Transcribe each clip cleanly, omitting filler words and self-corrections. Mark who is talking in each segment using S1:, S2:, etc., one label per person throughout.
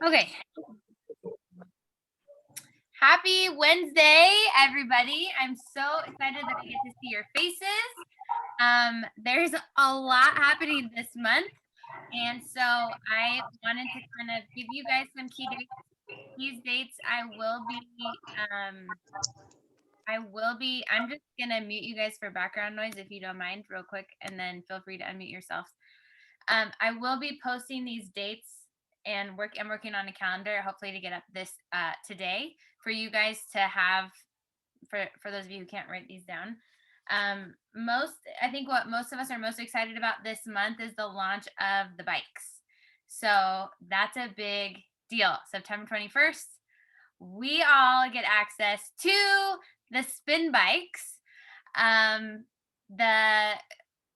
S1: Okay. Happy Wednesday, everybody. I'm so excited that I get to see your faces. There's a lot happening this month. And so I wanted to kind of give you guys some key dates. These dates I'm just gonna mute you guys for background noise if you don't mind, real quick, and then feel free to unmute yourselves. I will be posting these dates and I'm working on a calendar, hopefully to get up this today for you guys to have for those of you who can't write these down. I think what most of us are most excited about this month is the launch of the bikes. So that's a big deal. September 21st, we all get access to the spin bikes. The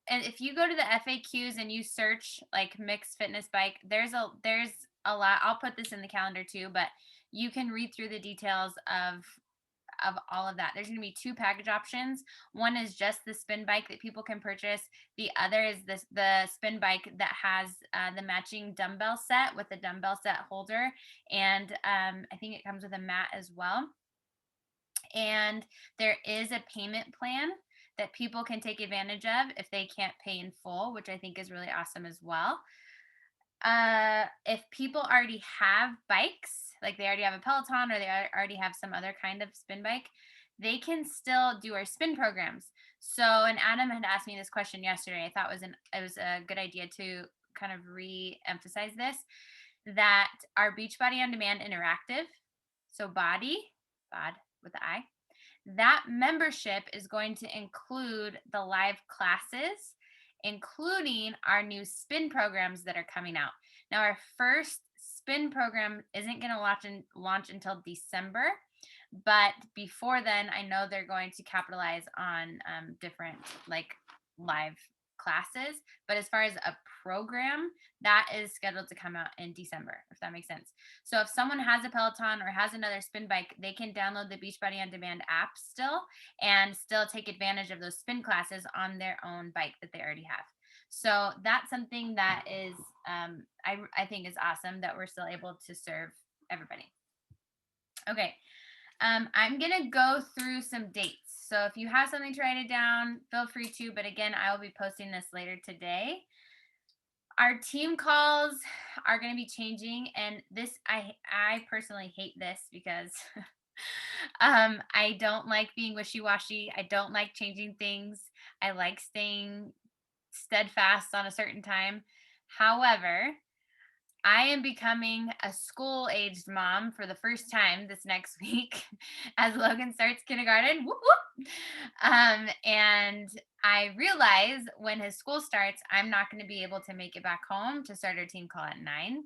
S1: and if you go to the FAQs and you search like mixed fitness bike, there's a lot. I'll put this in the calendar too, but you can read through the details of all of that. There's going to be two package options. One is just the spin bike that people can purchase. The other is the spin bike that has the matching dumbbell set with the dumbbell set holder, and I think it comes with a mat as well. And there is a payment plan that people can take advantage of if they can't pay in full, which I think is really awesome as well. If people already have bikes, like they already have a Peloton or they already have some other kind of spin bike, they can still do our spin programs. So, and Adam had asked me this question yesterday. I thought it was a good idea to kind of re-emphasize this, that our Beachbody on Demand Interactive, so bod with the I, that membership is going to include the live classes, including our new spin programs that are coming out. Now, our first spin program isn't going to launch until December, but before then, I know they're going to capitalize on different like live classes. But as far as a program, that is scheduled to come out in December, if that makes sense. So if someone has a Peloton or has another spin bike, they can download the Beachbody on Demand app still and still take advantage of those spin classes on their own bike that they already have. So that's something that is I think is awesome that we're still able to serve everybody. Okay. I'm going to go through some dates. So if you have something to write it down, feel free to. But again, I will be posting this later today. Our team calls are going to be changing. And this, I personally hate this because I don't like being wishy-washy. I don't like changing things. I like staying steadfast on a certain time. However, I am becoming a school-aged mom for the first time this next week as Logan starts kindergarten. Whoop, whoop. And I realize when his school starts, I'm not going to be able to make it back home to start our team call at 9.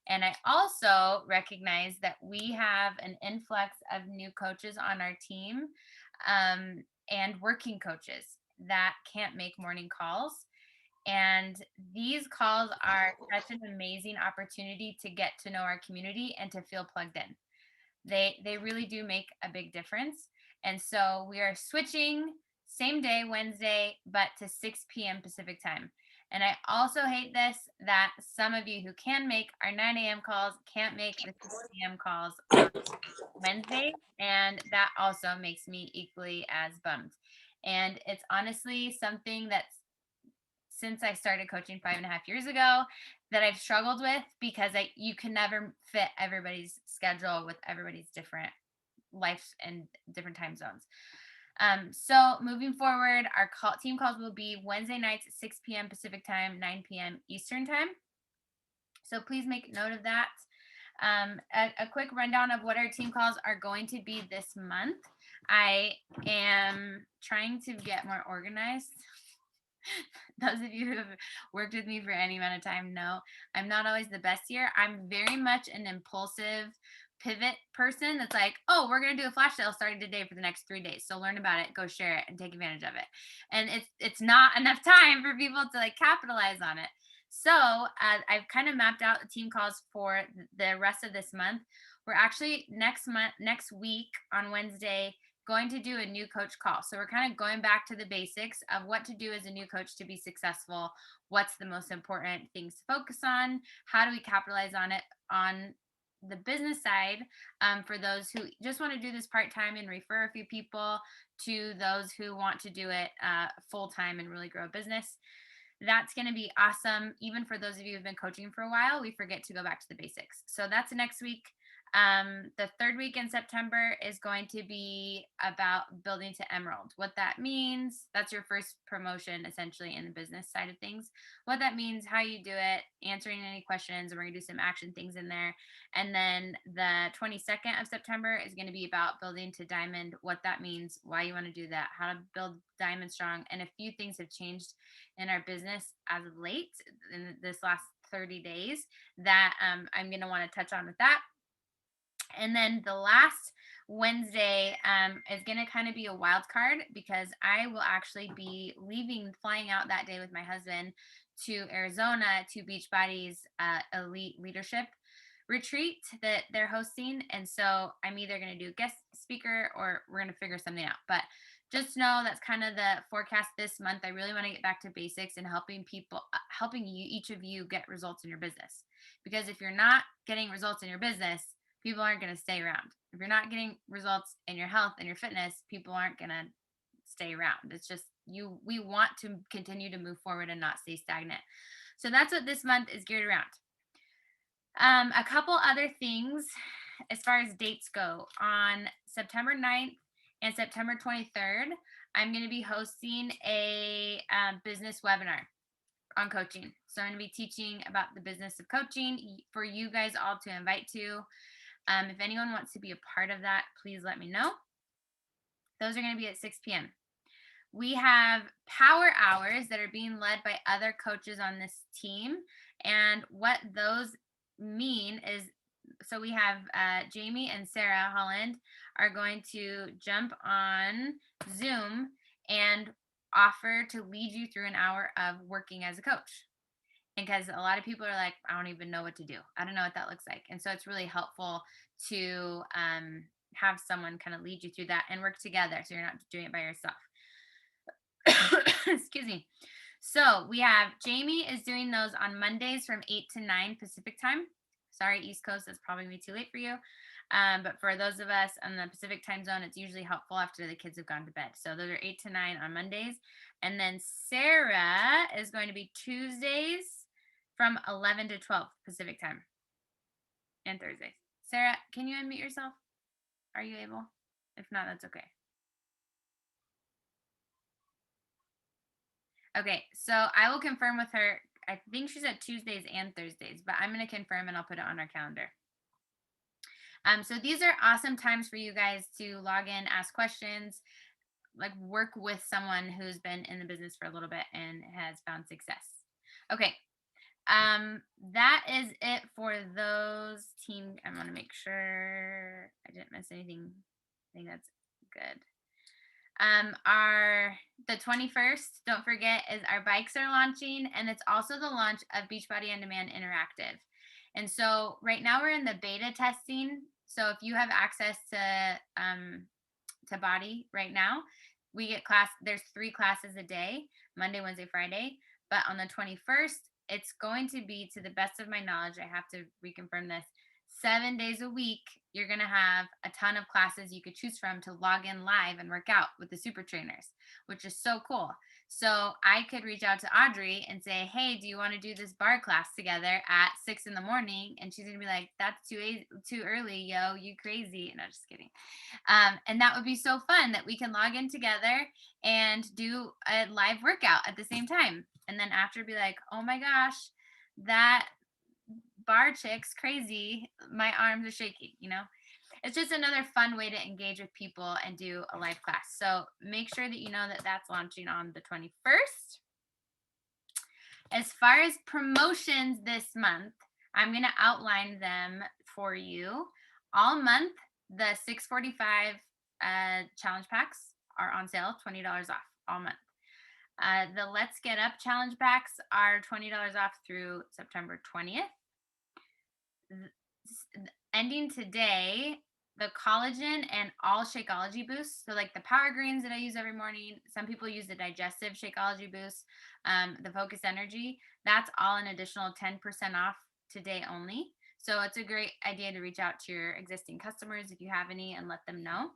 S1: And I also recognize that we have an influx of new coaches on our team, and working coaches that can't make morning calls. And these calls are such an amazing opportunity to get to know our community and to feel plugged in. They really do make a big difference. And so we are switching same day, Wednesday, but to 6 p.m. Pacific time. And I also hate this, that some of you who can make our 9 a.m. calls can't make the 6 p.m. calls on Wednesday. And that also makes me equally as bummed. And it's honestly something that's, since I started coaching 5.5 years ago, that I've struggled with, because you can never fit everybody's schedule with everybody's different life and different time zones. So moving forward, our team calls will be Wednesday nights at 6 p.m. Pacific time, 9 p.m. Eastern time. So please make note of that. A quick rundown of what our team calls are going to be this month. I am trying to get more organized. Those of you who have worked with me for any amount of time know I'm not always the best here. I'm very much an impulsive pivot person that's like, oh, we're going to do a flash sale starting today for the next 3 days. So learn about it, go share it, and take advantage of it. And it's not enough time for people to like capitalize on it. So I've kind of mapped out the team calls for the rest of this month. We're actually next week on Wednesday going to do a new coach call. So we're kind of going back to the basics of what to do as a new coach to be successful. What's the most important things to focus on? How do we capitalize on it on the business side, for those who just want to do this part-time and refer a few people to those who want to do it full-time and really grow a business. That's going to be awesome. Even for those of you who've been coaching for a while, we forget to go back to the basics. So that's next week. The third week in September is going to be about building to Emerald. What that means, that's your first promotion essentially in the business side of things. What that means, how you do it, answering any questions, and we're going to do some action things in there. And then the 22nd of September is going to be about building to Diamond, what that means, why you want to do that, how to build Diamond strong. And a few things have changed in our business as of late in this last 30 days that I'm going to want to touch on with that. And then the last Wednesday is going to kind of be a wild card because I will actually be flying out that day with my husband to Arizona to Beachbody's elite leadership retreat that they're hosting. And so I'm either going to do a guest speaker or we're going to figure something out. But just know that's kind of the forecast this month. I really want to get back to basics and helping people, helping you, each of you get results in your business. Because if you're not getting results in your business, people aren't going to stay around. If you're not getting results in your health and your fitness, people aren't going to stay around. It's just we want to continue to move forward and not stay stagnant. So that's what this month is geared around. A couple other things as far as dates go. On September 9th and September 23rd, I'm going to be hosting a business webinar on coaching. So I'm going to be teaching about the business of coaching for you guys all to invite to. If anyone wants to be a part of that, please let me know. Those are going to be at 6 p.m. We have power hours that are being led by other coaches on this team. And what those mean is, so we have Jamie and Sarah Holland are going to jump on Zoom and offer to lead you through an hour of working as a coach. Because a lot of people are like, I don't even know what to do. I don't know what that looks like. And so it's really helpful to have someone kind of lead you through that and work together so you're not doing it by yourself. Excuse me. So we have Jamie is doing those on Mondays from 8 to 9 Pacific time. Sorry, East Coast, that's probably going to be too late for you. But for those of us on the Pacific time zone, it's usually helpful after the kids have gone to bed. So those are 8 to 9 on Mondays. And then Sarah is going to be Tuesdays from 11 to 12 Pacific time and Thursdays. Sarah, can you unmute yourself? Are you able? If not, that's okay. Okay, so I will confirm with her. I think she said Tuesdays and Thursdays, but I'm going to confirm and I'll put it on our calendar. So these are awesome times for you guys to log in, ask questions, like work with someone who's been in the business for a little bit and has found success. Okay. That is it for those team. I want to make sure I didn't miss anything. I think that's good. The 21st, don't forget, is our bikes are launching, and it's also the launch of Beachbody On Demand Interactive. And so right now we're in the beta testing. So if you have access to Body right now, we get there's 3 classes a day, Monday, Wednesday, Friday. But on the 21st, it's going to be, to the best of my knowledge, I have to reconfirm this, 7 days a week, you're going to have a ton of classes you could choose from to log in live and work out with the super trainers, which is so cool. So I could reach out to Audrey and say, hey, do you want to do this bar class together at 6 in the morning? And she's going to be like, that's too early, yo, you crazy. No, just kidding. And that would be so fun that we can log in together and do a live workout at the same time. And then after be like, oh my gosh, that bar chick's crazy. My arms are shaking, It's just another fun way to engage with people and do a live class. So make sure that you know that that's launching on the 21st. As far as promotions this month, I'm going to outline them for you. All month, the 645 challenge packs are on sale, $20 off all month. The Let's Get Up challenge packs are $20 off through September 20th. Ending today, the collagen and all Shakeology boosts. So like the Power Greens that I use every morning. Some people use the digestive Shakeology boost, the Focus Energy. That's all an additional 10% off today only. So it's a great idea to reach out to your existing customers if you have any and let them know.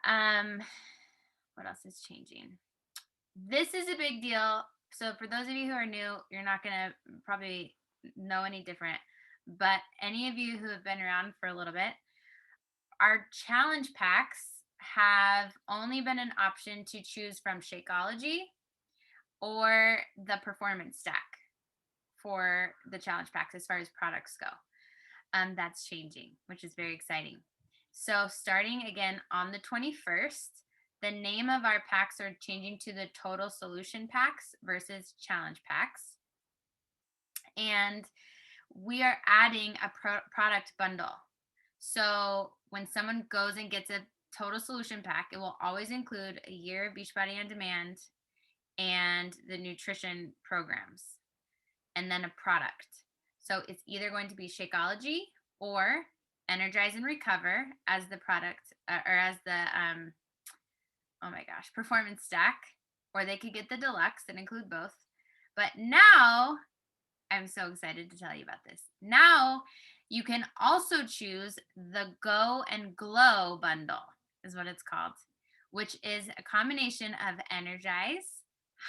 S1: Um, what else is changing? This is a big deal. So for those of you who are new, you're not going to probably know any different. But any of you who have been around for a little bit, our challenge packs have only been an option to choose from Shakeology or the Performance Stack for the challenge packs as far as products go. That's changing, which is very exciting. So starting again on the 21st, the name of our packs are changing to the Total Solution Packs versus Challenge Packs. And we are adding a product bundle. So when someone goes and gets a Total Solution Pack, it will always include a year of Beachbody on Demand and the nutrition programs, and then a product. So it's either going to be Shakeology or Energize and Recover as the product, or as the oh my gosh, Performance Stack, or they could get the deluxe and include both. But now I'm so excited to tell you about this. Now you can also choose the Go and Glow bundle, is what it's called, which is a combination of Energize,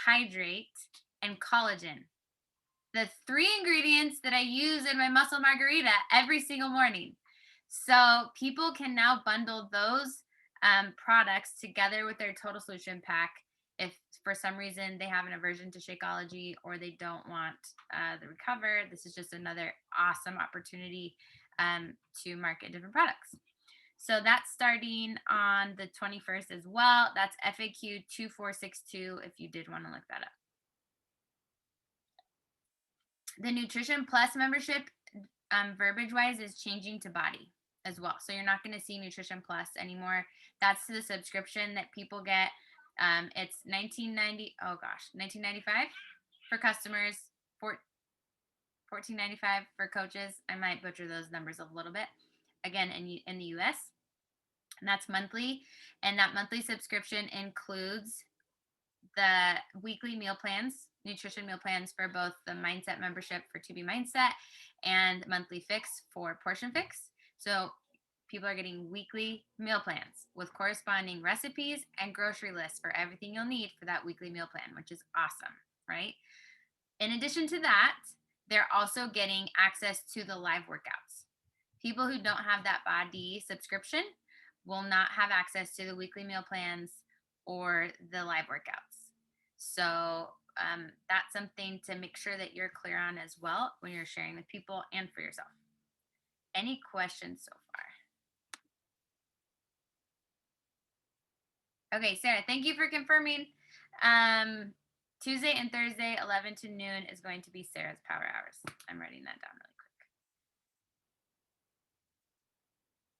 S1: Hydrate, and Collagen. The 3 ingredients that I use in my muscle margarita every single morning. So people can now bundle those products together with their Total Solution Pack if for some reason they have an aversion to Shakeology or they don't want the Recover. This is just another awesome opportunity to market different products. So that's starting on the 21st as well. That's FAQ 2462 if you did want to look that up. The Nutrition Plus membership, verbiage wise, is changing to Body as well. So you're not going to see Nutrition Plus anymore. That's the subscription that people get. It's $19.95 for customers, $14.95 for coaches. I might butcher those numbers a little bit. Again, in the US, and that's monthly. And that monthly subscription includes the weekly meal plans, nutrition meal plans for both the Mindset membership for To Be Mindset and monthly fix for Portion Fix. So people are getting weekly meal plans with corresponding recipes and grocery lists for everything you'll need for that weekly meal plan, which is awesome, right? In addition to that, they're also getting access to the live workouts. People who don't have that Body subscription will not have access to the weekly meal plans or the live workouts. So that's something to make sure that you're clear on as well when you're sharing with people and for yourself. Any questions so far? Okay, Sarah, thank you for confirming. Tuesday and Thursday, 11 to noon, is going to be Sarah's Power Hours. I'm writing that down really quick.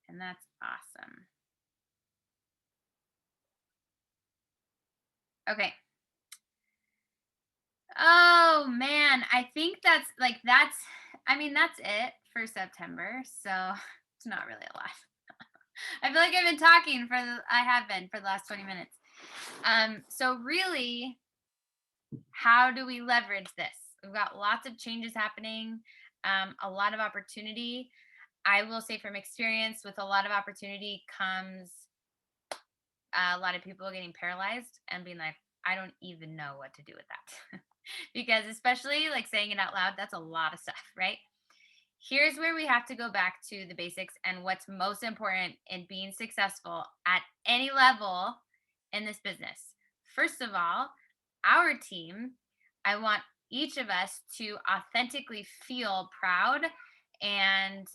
S1: And that's awesome. Okay. Oh man, I think that's it for September. So it's not really a lot. I feel like I have been for the last 20 minutes. So really, how do we leverage this? We've got lots of changes happening, a lot of opportunity. I will say from experience, with a lot of opportunity comes a lot of people getting paralyzed and being like, I don't even know what to do with that. Because especially like saying it out loud, that's a lot of stuff, right? Here's where we have to go back to the basics and what's most important in being successful at any level in this business. First of all, our team, I want each of us to authentically feel proud and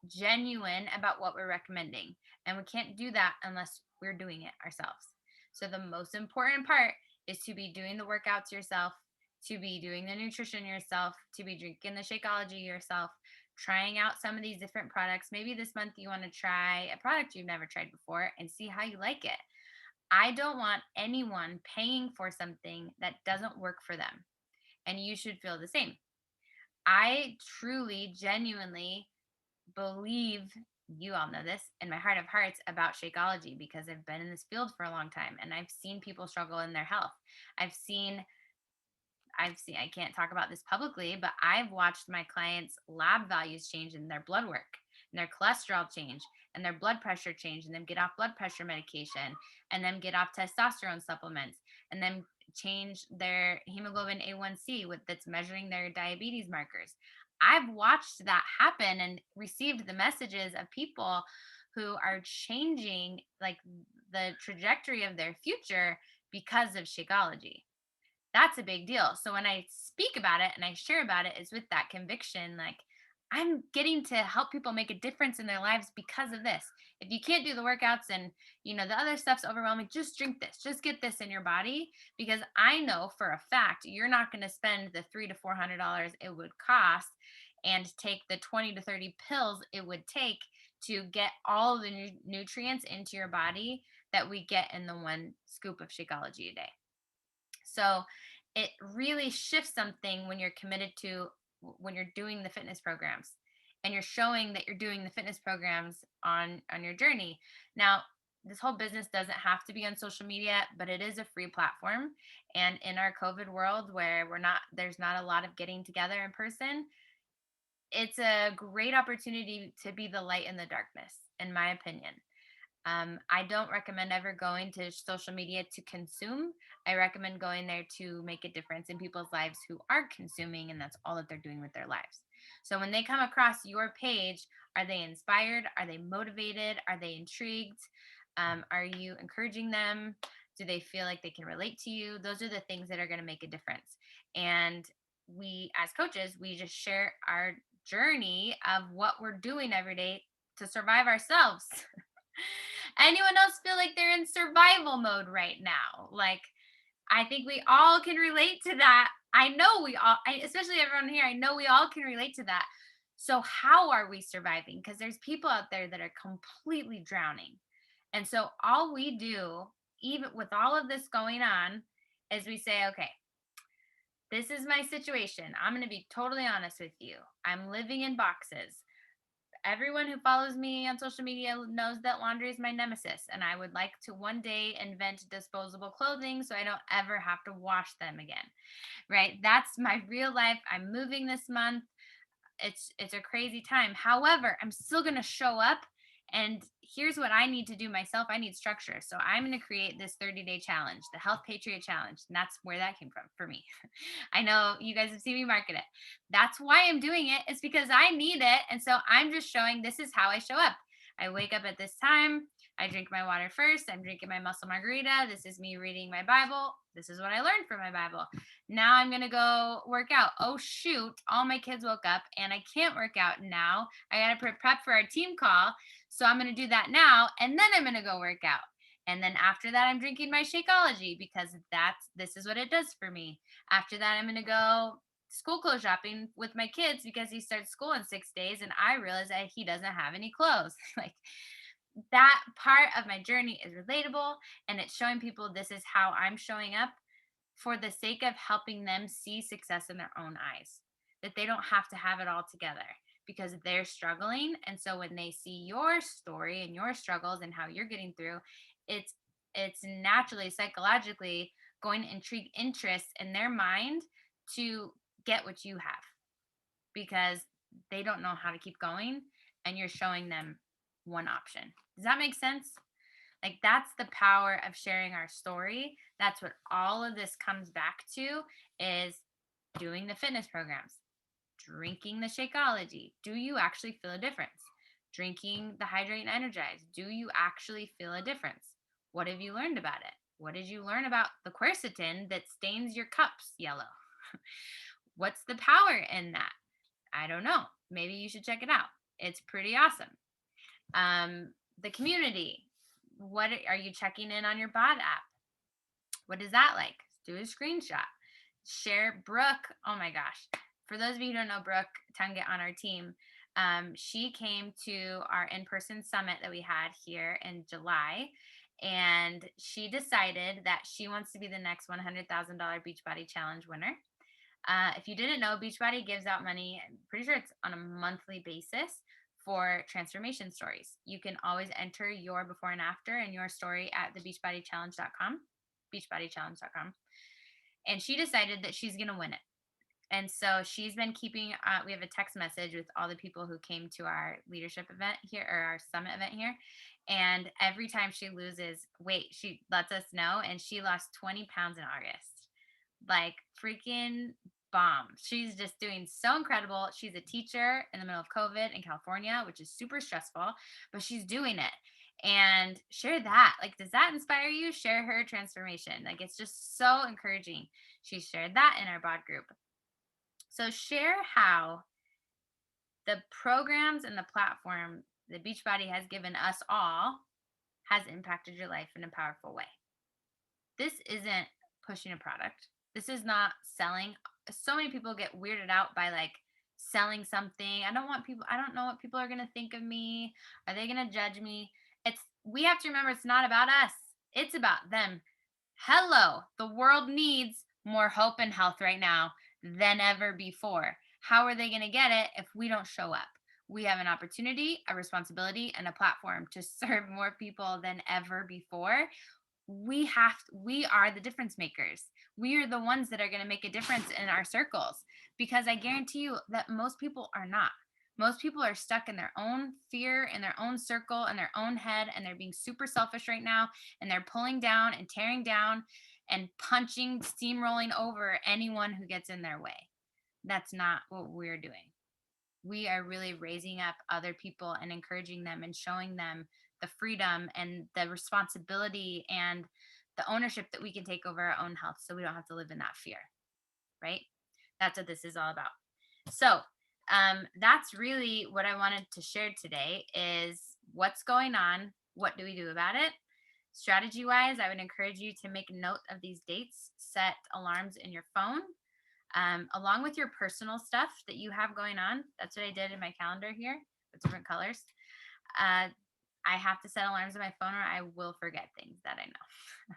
S1: genuine about what we're recommending. And we can't do that unless we're doing it ourselves. So the most important part is to be doing the workouts yourself, to be doing the nutrition yourself, to be drinking the Shakeology yourself, trying out some of these different products. Maybe this month you want to try a product you've never tried before and see how you like it. I don't want anyone paying for something that doesn't work for them. And you should feel the same. I truly, genuinely believe, you all know this, in my heart of hearts about Shakeology because I've been in this field for a long time and I've seen people struggle in their health. I've seen I've seen, I can't talk about this publicly, but I've watched my clients' lab values change in their blood work, and their cholesterol change, and their blood pressure change, and then get off blood pressure medication, and then get off testosterone supplements, and then change their hemoglobin A1C with that's measuring their diabetes markers. I've watched that happen and received the messages of people who are changing like the trajectory of their future because of Shakeology. That's a big deal. So when I speak about it and I share about it, is with that conviction, like I'm getting to help people make a difference in their lives because of this. If you can't do the workouts and the other stuff's overwhelming, just drink this. Just get this in your body, because I know for a fact you're not going to spend the $300 to $400 it would cost and take the 20 to 30 pills it would take to get all the nutrients into your body that we get in the one scoop of Shakeology a day. So it really shifts something when you're committed to, when you're doing the fitness programs and you're showing that you're doing the fitness programs on your journey. Now, this whole business doesn't have to be on social media, but it is a free platform. And in our COVID world where there's not a lot of getting together in person, it's a great opportunity to be the light in the darkness, in my opinion. I don't recommend ever going to social media to consume. I recommend going there to make a difference in people's lives who are consuming, and that's all that they're doing with their lives. So when they come across your page, are they inspired? Are they motivated? Are they intrigued? Are you encouraging them? Do they feel like they can relate to you? Those are the things that are going to make a difference. And we, as coaches, we just share our journey of what we're doing every day to survive ourselves. Anyone else feel like they're in survival mode right now? Like, I think we all can relate to that. I know we all, especially everyone here, I know we all can relate to that. So, how are we surviving? Because there's people out there that are completely drowning. And so, all we do, even with all of this going on, is we say, okay, this is my situation. I'm going to be totally honest with you. I'm living in boxes. Everyone who follows me on social media knows that laundry is my nemesis, and I would like to one day invent disposable clothing so I don't ever have to wash them again. Right? That's my real life. I'm moving this month. It's a crazy time. However, I'm still going to show up, and here's what I need to do myself. I need structure. So I'm going to create this 30-day challenge, the Health Patriot Challenge. And that's where that came from for me. I know you guys have seen me market it. That's why I'm doing it. It's because I need it. And so I'm just showing this is how I show up. I wake up at this time. I drink my water first. I'm drinking my muscle margarita. This is me reading my Bible. This is what I learned from my Bible. Now I'm going to go work out. Oh, shoot. All my kids woke up and I can't work out now. I got to prep for our team call. So I'm going to do that now. And then I'm going to go work out. And then after that, I'm drinking my Shakeology because this is what it does for me. After that, I'm going to go school clothes shopping with my kids because he starts school in 6 days. And I realize that he doesn't have any clothes. Like, that part of my journey is relatable, and it's showing people this is how I'm showing up for the sake of helping them see success in their own eyes, that they don't have to have it all together because they're struggling. And so when they see your story and your struggles and how you're getting through, it's it's naturally psychologically going to intrigue interest in their mind to get what you have, because they don't know how to keep going and you're showing them one option. Does that make sense? Like, that's the power of sharing our story. That's what all of this comes back to, is doing the fitness programs, drinking the Shakeology. Do you actually feel a difference? Drinking the Hydrate and Energize. Do you actually feel a difference? What have you learned about it? What did you learn about the quercetin that stains your cups yellow? What's the power in that? I don't know. Maybe you should check it out. It's pretty awesome. The community. What are you checking in on your bot app? What is that like? Do a screenshot. Share Brooke. Oh my gosh. For those of you who don't know Brooke Tungett on our team, she came to our in-person summit that we had here in July, and she decided that she wants to be the next $100,000 Beachbody Challenge winner. If you didn't know, Beachbody gives out money, I'm pretty sure it's on a monthly basis, for transformation stories. You can always enter your before and after and your story at the beachbodychallenge.com, beachbodychallenge.com. and she decided that she's going to win it. And so she's been keeping, we have a text message with all the people who came to our leadership event here, or our summit event here. And every time she loses weight, she lets us know. And she lost 20 pounds in August. Like freaking bomb. She's just doing so incredible. She's a teacher in the middle of COVID in California, which is super stressful, but she's doing it. And share that. Like, does that inspire you? Share her transformation. Like, it's just so encouraging. She shared that in our bod group. So share how the programs and the platform that Beachbody has given us all has impacted your life in a powerful way. This isn't pushing a product. This is not selling. So many people get weirded out by like selling something. I don't know what people are going to think of me. Are they going to judge me? We have to remember it's not about us. It's about them. Hello, the world needs more hope and health right now than ever before. How are they going to get it if we don't show up? We have an opportunity, a responsibility, and a platform to serve more people than ever before. We are the difference makers. We are the ones that are going to make a difference in our circles, because I guarantee you that most people are not. Most people are stuck in their own fear, in their own circle, in their own head, and they're being super selfish right now, and they're pulling down and tearing down and punching, steamrolling over anyone who gets in their way. That's not what we're doing. We are really raising up other people and encouraging them and showing them the freedom and the responsibility and the ownership that we can take over our own health, so we don't have to live in that fear, right? That's what this is all about. So that's really what I wanted to share today is what's going on. What do we do about it? Strategy wise, I would encourage you to make note of these dates, set alarms in your phone, along with your personal stuff that you have going on. That's what I did in my calendar here with different colors. I have to set alarms on my phone or I will forget things that I know.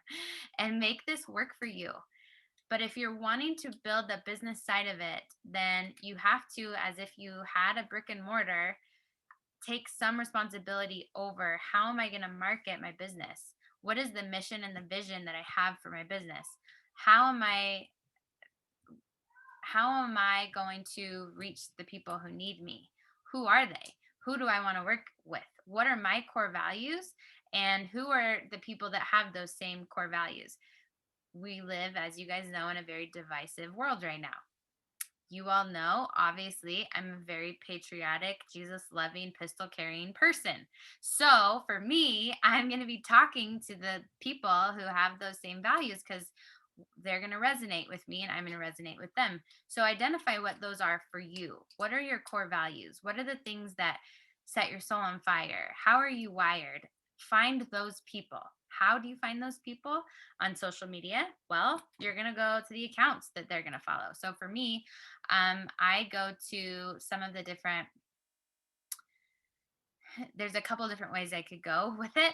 S1: And make this work for you. But if you're wanting to build the business side of it, then you have to, as if you had a brick and mortar, take some responsibility over how am I going to market my business? What is the mission and the vision that I have for my business? How am I going to reach the people who need me? Who are they? Who do I want to work with? What are my core values? And who are the people that have those same core values? We live, as you guys know, in a very divisive world right now. You all know, obviously, I'm a very patriotic, Jesus loving, pistol carrying person. So for me, I'm going to be talking to the people who have those same values because they're going to resonate with me and I'm going to resonate with them. So identify what those are for you. What are your core values? What are the things that set your soul on fire? How are you wired? Find those people. How do you find those people? On social media? Well, you're going to go to the accounts that they're going to follow. So for me, I go to some of the different, there's a couple different ways I could go with it.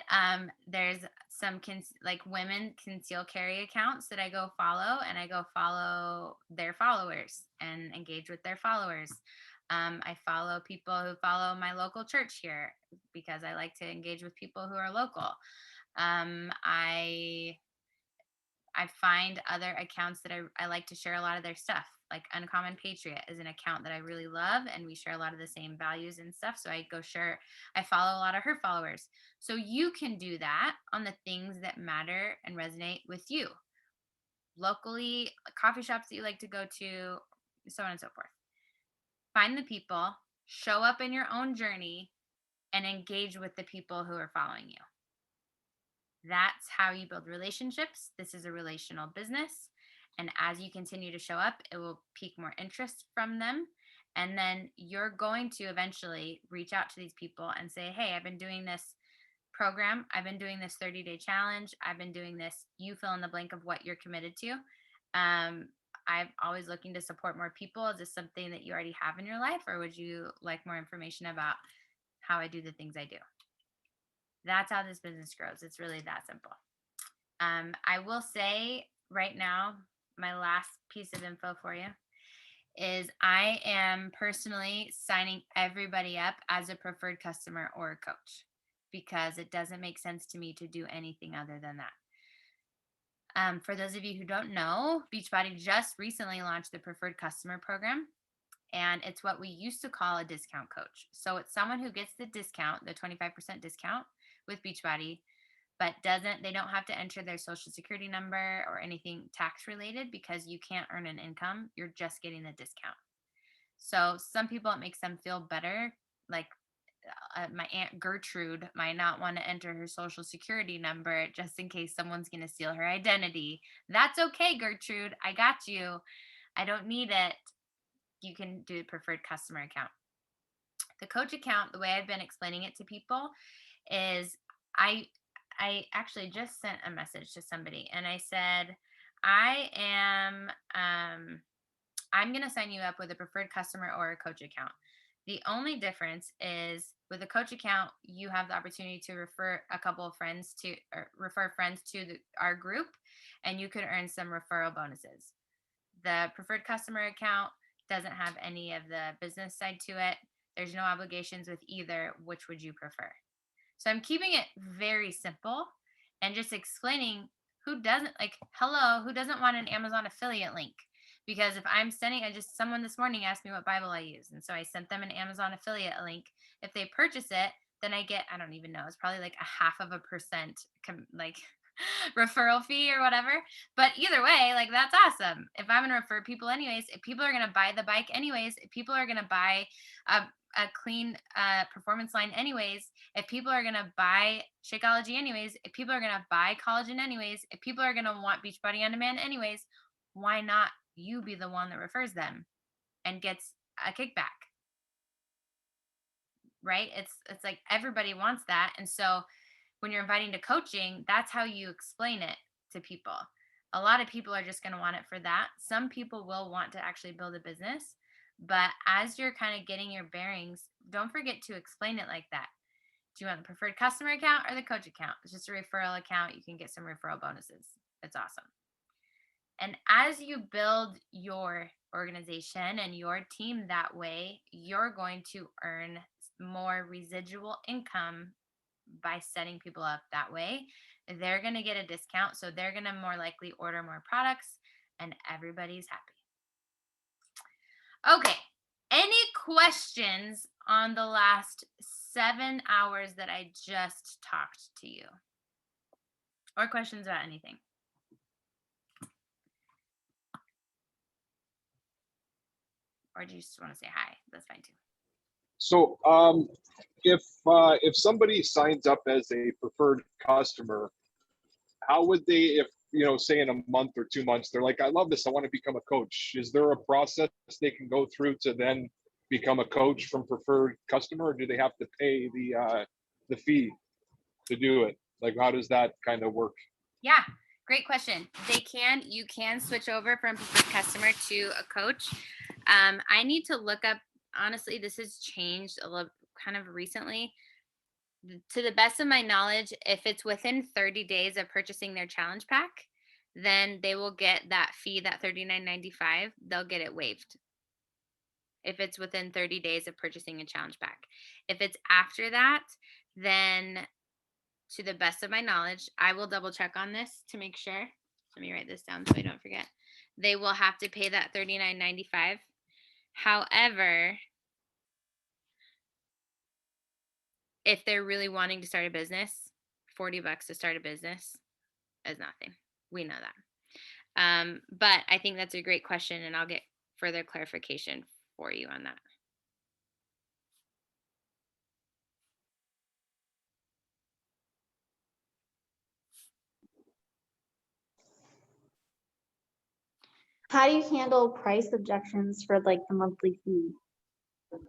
S1: There's some like women conceal carry accounts that I go follow, and I go follow their followers and engage with their followers. I follow people who follow my local church here because I like to engage with people who are local. I find other accounts that I like to share a lot of their stuff. Like Uncommon Patriot is an account that I really love, and we share a lot of the same values and stuff. So I follow a lot of her followers. So you can do that on the things that matter and resonate with you. Locally, coffee shops that you like to go to, so on and so forth. Find the people, show up in your own journey, and engage with the people who are following you. That's how you build relationships. This is a relational business. And as you continue to show up, it will pique more interest from them. And then you're going to eventually reach out to these people and say, hey, I've been doing this program. I've been doing this 30-day challenge. I've been doing this. You fill in the blank of what you're committed to. I'm always looking to support more people. Is this something that you already have in your life? Or would you like more information about how I do the things I do? That's how this business grows. It's really that simple. I will say right now, my last piece of info for you is I am personally signing everybody up as a preferred customer or a coach because it doesn't make sense to me to do anything other than that. For those of you who don't know, Beachbody just recently launched the Preferred Customer Program, and it's what we used to call a discount coach. So it's someone who gets the discount, the 25% discount with Beachbody, but they don't have to enter their social security number or anything tax related because you can't earn an income. You're just getting the discount. So some people, it makes them feel better. Like my Aunt Gertrude might not want to enter her social security number just in case someone's going to steal her identity. That's okay, Gertrude. I got you. I don't need it. You can do a preferred customer account. The coach account, the way I've been explaining it to people is I actually just sent a message to somebody and I said, I am I'm going to sign you up with a preferred customer or a coach account. The only difference is with a coach account, you have the opportunity to refer a couple of friends to, or refer friends to our group, and you could earn some referral bonuses. The preferred customer account doesn't have any of the business side to it. There's no obligations with either. Which would you prefer? So I'm keeping it very simple and just explaining who doesn't who doesn't want an Amazon affiliate link? Because if I'm sending, someone this morning asked me what Bible I use. And so I sent them an Amazon affiliate link. If they purchase it, then I get, I don't even know, it's probably like a 0.5% referral fee or whatever. But either way, like that's awesome. If I'm going to refer people anyways, if people are going to buy the bike anyways, if people are going to buy a clean performance line anyways, if people are going to buy Shakeology anyways, if people are going to buy collagen anyways, if people are going to want Beachbody On Demand anyways, why not you be the one that refers them and gets a kickback? Right? It's like everybody wants that. And so when you're inviting to coaching, that's how you explain it to people. A lot of people are just going to want it for that. Some people will want to actually build a business, but as you're kind of getting your bearings, don't forget to explain it like that. Do you want the preferred customer account or the coach account? It's just a referral account. You can get some referral bonuses. It's awesome. And as you build your organization and your team that way, you're going to earn more residual income by setting people up that way. They're going to get a discount. So they're going to more likely order more products and everybody's happy. Okay. Any questions on the last 7 hours that I just talked to you? Or questions about anything? Or do you just want to say hi? That's fine too.
S2: So if somebody signs up as a preferred customer, how would they, if say in a month or 2 months, they're like, I love this, I want to become a coach. Is there a process they can go through to then become a coach from preferred customer, or do they have to pay the fee to do it? Like, how does that kind of work?
S1: Yeah, great question. You can switch over from preferred customer to a coach. I need to look up, honestly, this has changed a little kind of recently. To the best of my knowledge, if it's within 30 days of purchasing their challenge pack, then they will get that fee, that $39.95, they'll get it waived. If it's within 30 days of purchasing a challenge pack. If it's after that, then to the best of my knowledge, I will double check on this to make sure. Let me write this down so I don't forget. They will have to pay that $39.95. However, if they're really wanting to start a business, $40 to start a business is nothing. We know that. But I think that's a great question, and I'll get further clarification for you on that.
S3: How do you handle price objections for like the monthly fee?
S1: Good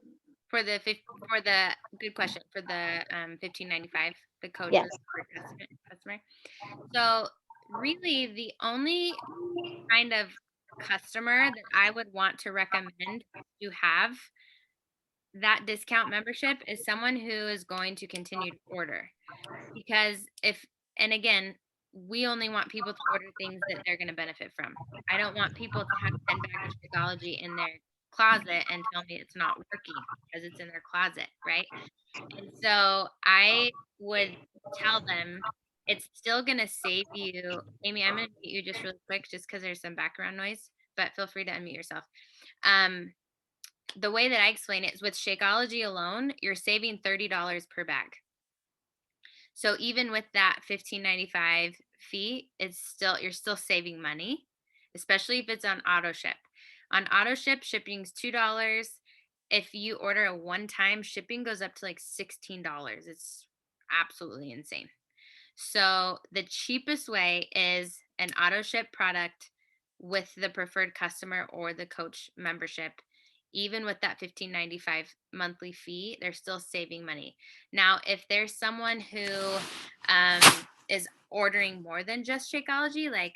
S1: question, for the $15.95, the coach
S3: Yes.
S1: customer. So really the only kind of customer that I would want to recommend to have that discount membership is someone who is going to continue to order. Because and again, we only want people to order things that they're going to benefit from. I don't want people to have 10 bags of Shakeology in their closet and tell me it's not working because it's in their closet, right? And so I would tell them it's still going to save you. Amy, I'm going to mute you just really quick just because there's some background noise, but feel free to unmute yourself. The way that I explain it is with Shakeology alone, you're saving $30 per bag. So even with that $15.95 fee, you're still saving money, especially if it's on auto ship. On auto ship, shipping's $2. If you order a one-time, shipping goes up to like $16. It's absolutely insane. So the cheapest way is an auto ship product with the preferred customer or the coach membership. Even with that $15.95 monthly fee, they're still saving money. Now, if there's someone who is ordering more than just Shakeology, like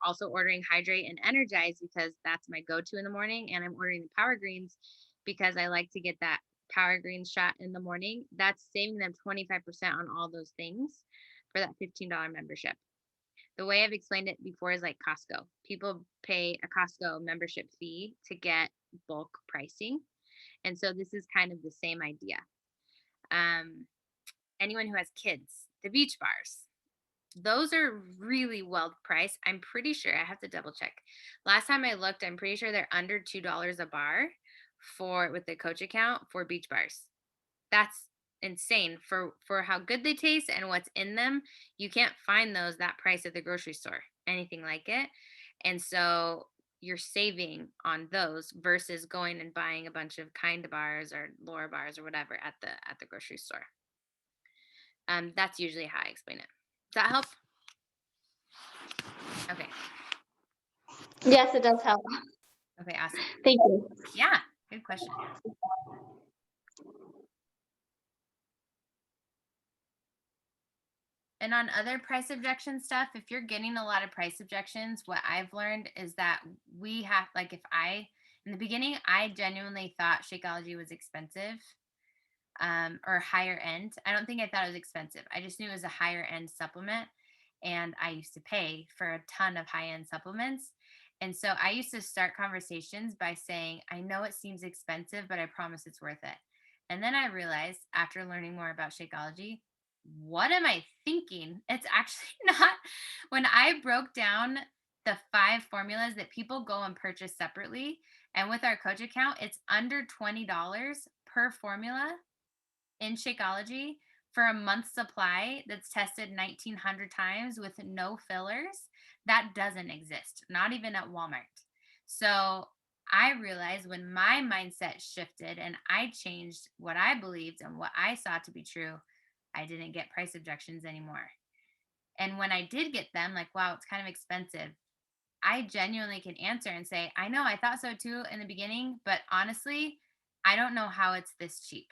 S1: also ordering Hydrate and Energize because that's my go-to in the morning, and I'm ordering the Power Greens because I like to get that Power Greens shot in the morning, that's saving them 25% on all those things for that $15 membership. The way I've explained it before is like Costco. People pay a Costco membership fee to get bulk pricing. And so this is kind of the same idea. Anyone who has kids, the beach bars, those are really well priced. I'm pretty sure, I have to double check. Last time I looked, I'm pretty sure they're under $2 a bar with the coach account for beach bars. That's insane for how good they taste and what's in them. You can't find that price at the grocery store, anything like it. And so you're saving on those versus going and buying a bunch of Kinda bars or Laura bars or whatever at the grocery store. That's usually how I explain it. Does that help? Okay.
S3: Yes, it does help.
S1: Okay, awesome.
S3: Thank you.
S1: Yeah, good question. And on other price objection stuff, if you're getting a lot of price objections, what I've learned is that we have, like, in the beginning, I genuinely thought Shakeology was expensive or higher end. I don't think I thought it was expensive. I just knew it was a higher end supplement. And I used to pay for a ton of high end supplements. And so I used to start conversations by saying, I know it seems expensive, but I promise it's worth it. And then I realized after learning more about Shakeology, what am I thinking? It's actually not. When I broke down the 5 formulas that people go and purchase separately, and with our coach account, it's under $20 per formula in Shakeology for a month's supply that's tested 1,900 times with no fillers. That doesn't exist, not even at Walmart. So I realized when my mindset shifted and I changed what I believed and what I saw to be true, I didn't get price objections anymore. And when I did get them, like, wow, it's kind of expensive, I genuinely can answer and say, I know, I thought so too in the beginning, but honestly, I don't know how it's this cheap.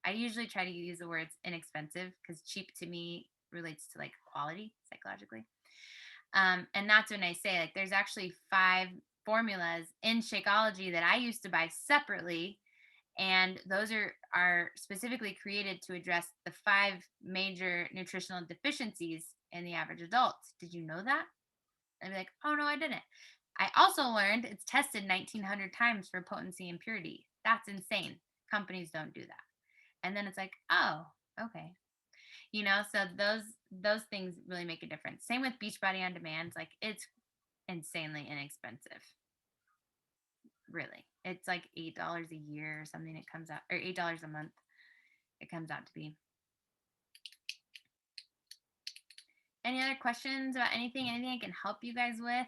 S1: I usually try to use the words inexpensive because cheap to me relates to like quality psychologically. And that's when I say, like, there's actually 5 formulas in Shakeology that I used to buy separately. And those are specifically created to address the 5 major nutritional deficiencies in the average adult. Did you know that? I'd be like, oh, no, I didn't. I also learned it's tested 1,900 times for potency and purity. That's insane. Companies don't do that. And then it's like, oh, okay. So those things really make a difference. Same with Beachbody on Demand. Like, it's insanely inexpensive. Really. It's like $8 a year or something. It comes out, or $8 a month. It comes out to be. Any other questions about anything? Anything I can help you guys with?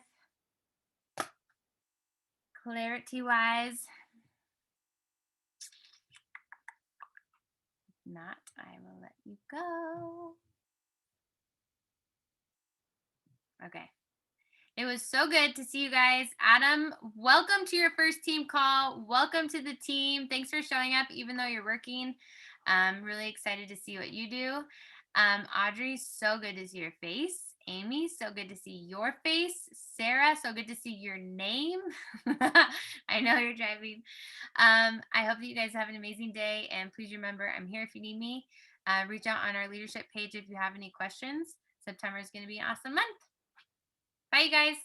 S1: Clarity wise. If not, I will let you go. Okay. It was so good to see you guys. Adam, welcome to your first team call. Welcome to the team. Thanks for showing up, even though you're working. I'm really excited to see what you do. Audrey, so good to see your face. Amy, so good to see your face. Sarah, so good to see your name. I know you're driving. I hope that you guys have an amazing day. And please remember, I'm here if you need me. Reach out on our leadership page if you have any questions. September is going to be an awesome month. Bye, you guys.